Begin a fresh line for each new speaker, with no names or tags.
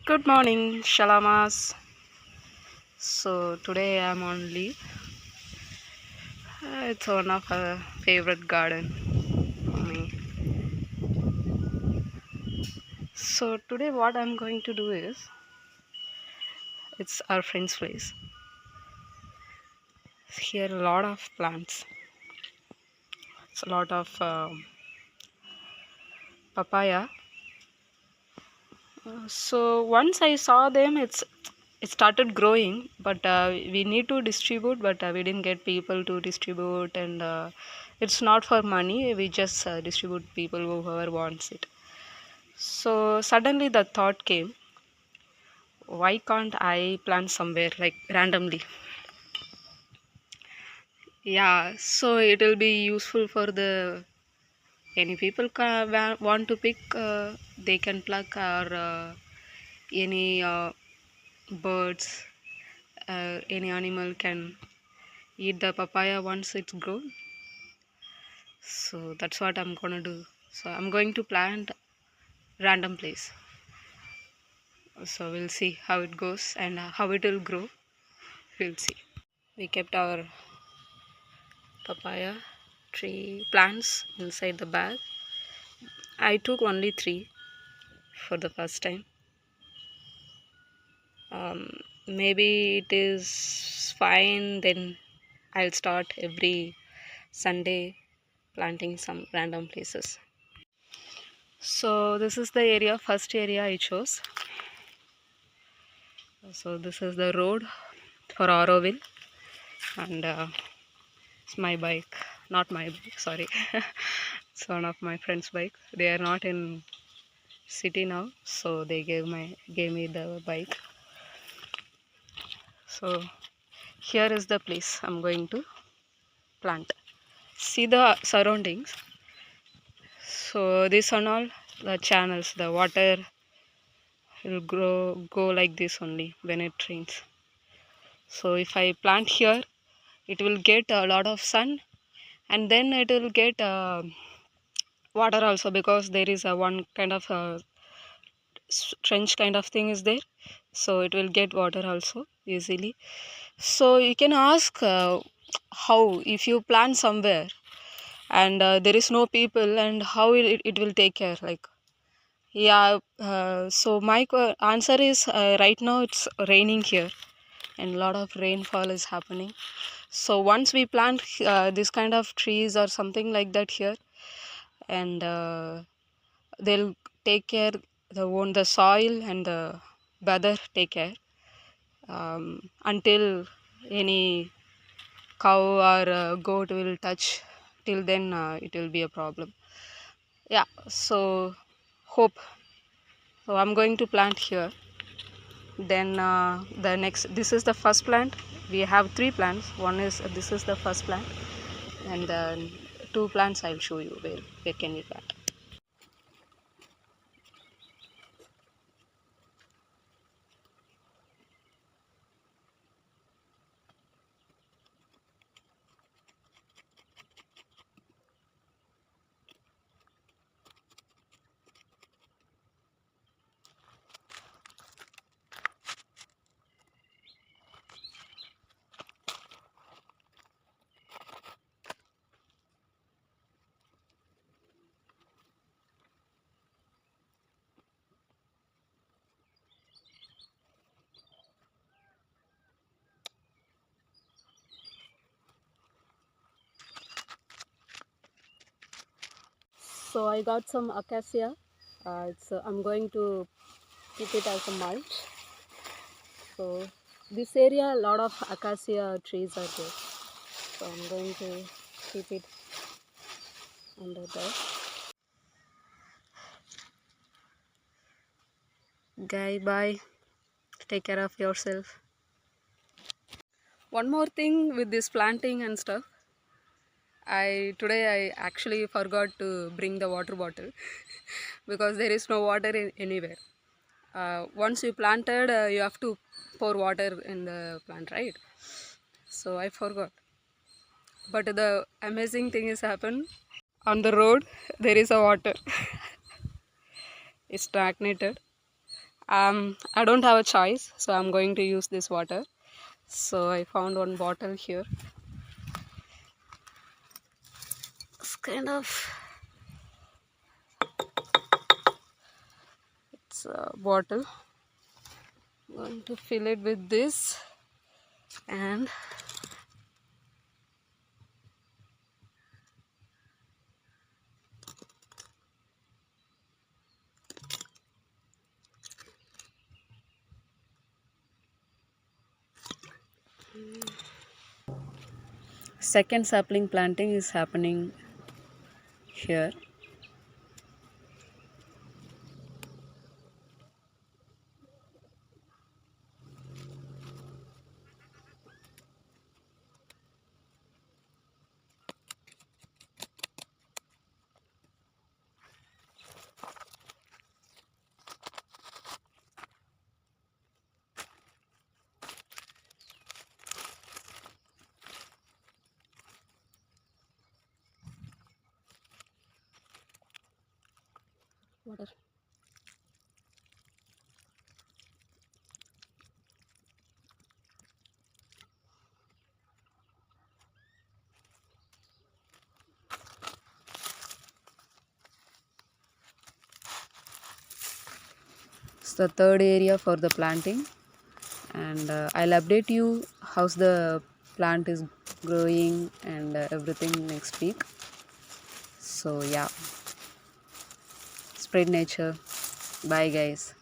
Good morning, Shalamas. So today I'm on leave. It's one of our favorite garden for me. So today what I'm going to do is it's our friend's place. Here a lot of plants. It's a lot of papaya. So once I saw them, it started growing, but we need to distribute, but we didn't get people to distribute, and it's not for money. We just distribute people whoever wants it. So suddenly the thought came, why can't I plant somewhere like randomly? Yeah, so it will be useful for the any people want to pick, they can pluck, or any birds, any animal can eat the papaya once it's grown. So that's what I'm gonna do. So I'm going to plant random place. So we'll see how it goes and how it will grow. We'll see. We kept our papaya tree plants inside the bag. I took only 3 for the first time. Maybe it is fine, then I'll start every Sunday planting some random places. So this is the area, first area I chose. So this is the road for Auroville, and it's my bike, not my bike, sorry. It's one of my friend's bike. They are not in city now, so they gave me the bike. So here is the place I'm going to plant. See the surroundings. So this and all the channels, the water will go like this only when it rains. So if I plant here, it will get a lot of sun, and then it will get water also, because there is a one kind of trench kind of thing is there, so it will get water also easily. So you can ask, how if you plant somewhere and there is no people, and how it will take care, like, yeah. So my answer is, right now it's raining here and a lot of rainfall is happening. So once we plant this kind of trees or something like that here, and they'll take care, the soil and the weather take care, until any cow or goat will touch. Till then it will be a problem. Yeah, so hope. So I'm going to plant here. Then the next, this is the first plant. We have 3 plants. One is, this is the first plant, and then 2 plants I'll show you where can we plant. So I got some acacia. I'm going to keep it as a mulch. So this area, a lot of acacia trees are there. So I'm going to keep it under there. Guy, bye. Take care of yourself. One more thing with this planting and stuff. Today I actually forgot to bring the water bottle because there is no water anywhere. Once you planted, you have to pour water in the plant, right? So I forgot. But the amazing thing has happened. On the road, there is a water. It's stagnated. I don't have a choice, so I'm going to use this water. So I found one bottle here. It's kind of, it's a bottle. I'm going to fill it with this, and second sapling planting is happening here. Water. It's the third area for the planting, and I'll update you how's the plant is growing and everything next week. So yeah, spread nature. Bye guys.